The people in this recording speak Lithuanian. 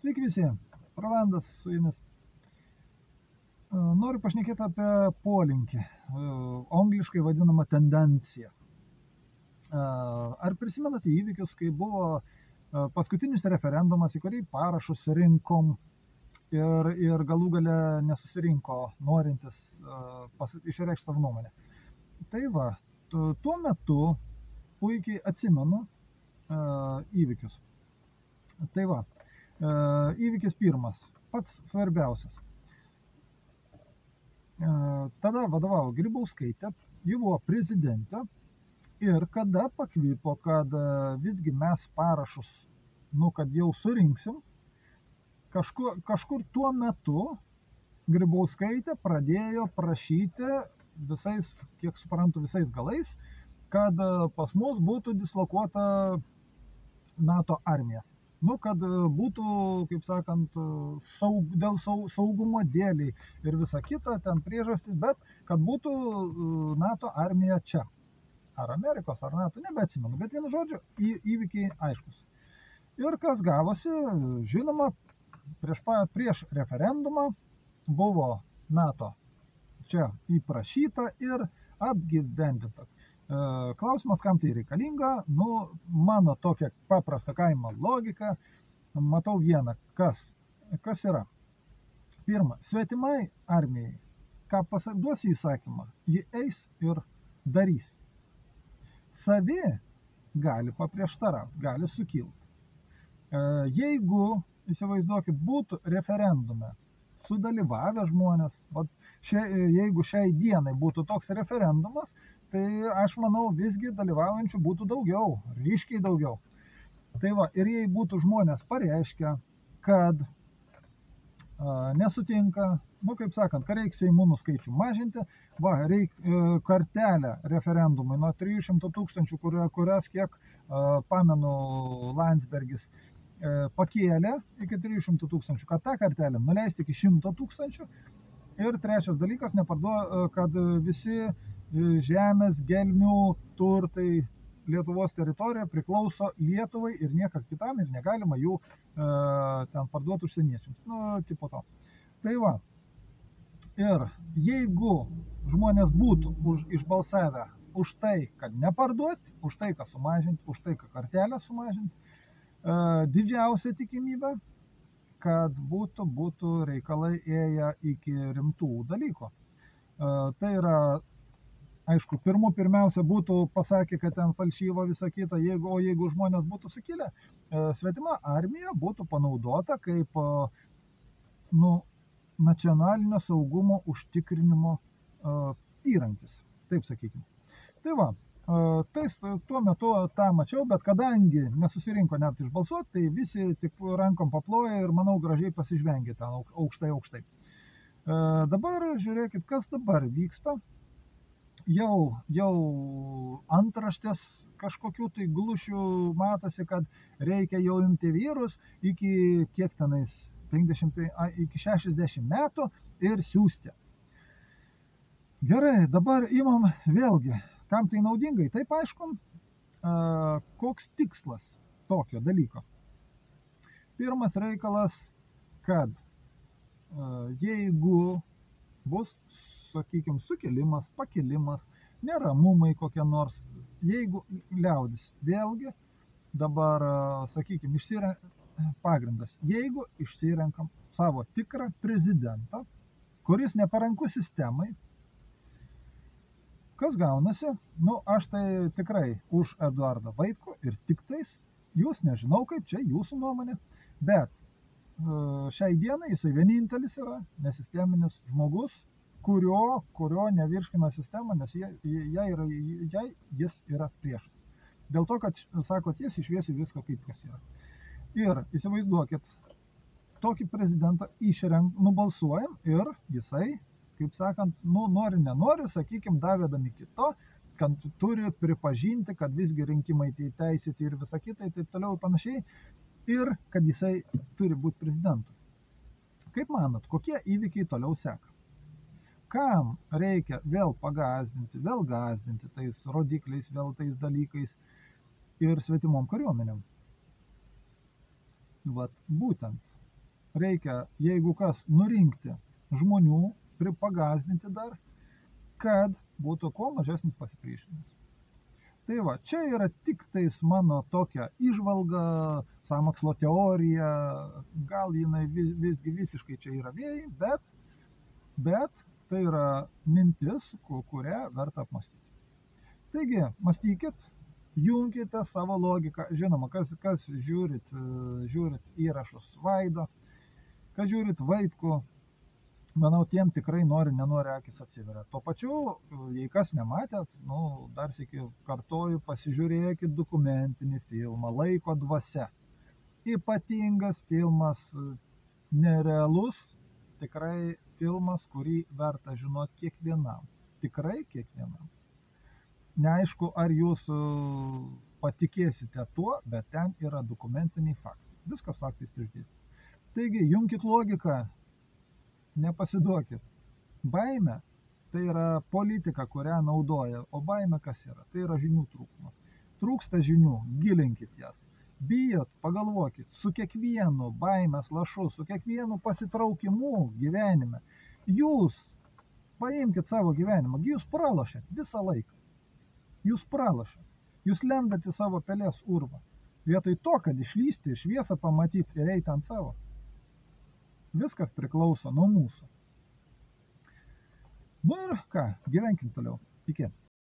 Sveiki visi, Rolandas su jumis. Noriu pašnekėti apie polinkį, angliškai vadinamą tendenciją. Ar prisimenate įvykius, kai buvo paskutinis referendumas, į kurį parašus rinkom ir galų gale nesusirinko norintis išreikšti savo nuomonę. Tai va, tuo metu puikiai atsimenu įvykius. Tai va, įvykis pirmas, pats svarbiausias. Tada vadovavo Grybauskaitė, ji buvo prezidentė ir kada pakvipo, kad visgi mes parašus, kad jau surinksim, kažkur tuo metu Grybauskaitė pradėjo prašyti visais, kiek suprantu, visais galais, kad pas mus būtų dislokuota NATO armija. Kad būtų, kaip sakant, dėl saugumo dėliai ir visa kita, ten priežastis, bet kad būtų NATO armija čia. Ar Amerikos, ar NATO, nebeatsimenu, bet vienu žodžiu, įvykiai aiškus. Ir kas gavosi, žinoma, prieš referendumą buvo NATO čia įprašyta ir apgyvendinta. Klausimas, kam tai reikalinga, mano tokia paprasta kaimo logika, matau vieną, kas yra. Pirma, svetimai armijai, ką duosi įsakymą, ji eis ir darys. Savi gali paprieštarauti, gali sukilti. Jeigu, įsivaizduokit, būtų referendume sudalyvavę žmonės, jeigu šiai dienai būtų toks referendumas, tai aš manau visgi dalyvaujančių būtų daugiau, ryškiai daugiau. Tai va, ir jei būtų žmonės pareiškę, kad nesutinka, kaip sakant, kad reikia seimūnų skaičių mažinti, reikia kartelę referendumui nuo 300 000, kurias, kiek pamenu, Landsbergis pakėlė iki 300 000, kad tą kartelę nuleisti iki 100 000. Ir trečias dalykas, kad visi žemės, gelmių, turtai Lietuvos teritorija priklauso Lietuvai ir niekam kitam ir negalima jų ten parduoti užsieniečiams. Tipo to. Tai va. Ir jeigu žmonės būtų išbalsavę už tai, kad neparduoti, už tai, kad sumažinti, už tai, kad kartelę sumažinti, didžiausia tikimybė, kad būtų reikalai ėję iki rimtų dalykų. Tai yra, aišku, pirmiausia būtų pasakę, kad ten falšyvo visą kitą, o jeigu žmonės būtų sukilę, svetima armija būtų panaudota kaip nacionalinio saugumo užtikrinimo įrankis, taip sakykime. Tai va, tuo metu tą mačiau, bet kadangi nesusirinko net išbalsuoti, tai visi tik rankom paploja ir, manau, gražiai pasižvengė ten aukštai. Dabar žiūrėkit, kas dabar vyksta. Jau antraštės kažkokių tai glušių matosi, kad reikia jau imti vyrus iki kiek tenais 50, iki 60 metų ir siųsti. Gerai, dabar imam vėlgi, kam tai naudingai, taip aišku, koks tikslas tokio dalyko. Pirmas reikalas, kad jeigu bus, sakykime, sukilimas, pakilimas, neramumai kokie nors, jeigu liaudis, vėlgi dabar, sakykime, pagrindas, jeigu išsirenkam savo tikrą prezidentą, kuris neparankus sistemai, kas gaunasi? Aš tai tikrai už Eduardą Vaitkų ir tik tais, jūs nežinau kaip, čia jūsų nuomonė, bet šiai dienai jisai vienintelis yra nesisteminis žmogus, kurio nevirškina sistema, nes jai jis yra priešas. Dėl to, kad, sako, tiesiai šviesiai viską kaip kas yra. Ir įsivaizduokit, tokį prezidentą nubalsuojam ir jisai, kaip sakant, nori, nenori, sakykime, davėdami kito, kad turi pripažinti, kad visgi rinkimai teisėti ir visa kita, taip toliau ir panašiai, ir kad jisai turi būti prezidentu. Kaip manot, kokie įvykiai toliau seka? Kam reikia vėl pagazdinti, vėl gazdinti tais rodikliais, vėl tais dalykais ir svetimom kariuomenėm? Vat būtent reikia, jeigu kas, nurinkti žmonių, pagazdinti dar, kad būtų kuo mažesnis pasipriešinimas. Tai va, čia yra tik tais mano tokia įžvalga, sąmokslo teorija, gal jinai visgi visiškai čia yra vėjai, bet tai yra mintis, kurią verta apmastyti. Taigi, mąstykit, junkite savo logiką. Žinoma, kas žiūrit įrašus Vaido, kas žiūrit Vaitkų, manau, tiem tikrai nenori akis atsiveria. Tuo pačiu, jei kas nematėt, dar sykį kartoju, pasižiūrėkit dokumentinį filmą Laiko dvasia. Ypatingas filmas, nerealus, tikrai filmas, kurį verta žinoti kiekvienam. Tikrai kiekvienam. Neaišku, ar jūs patikėsite tuo, bet ten yra dokumentiniai faktai. Viskas faktais išdėstyti. Taigi, junkit logiką. Nepasiduokit. Baimė tai yra politika, kurią naudoja. O baimė kas yra? Tai yra žinių trūkumas. Trūksta žinių, gilinkit jas. Bijot, pagalvokit, su kiekvienu baimės lašu, su kiekvienu pasitraukimu gyvenime. Jūs paimkit savo gyvenimą, jūs pralošėt visą laiką. Jūs pralošėt. Jūs lendat į savo pelės urvą. Vietoj to, kad išlysti, šviesą pamatyti ir eiti ant savo. Viskas priklauso nuo mūsų. Ir ką, gyvenkim toliau. Iki.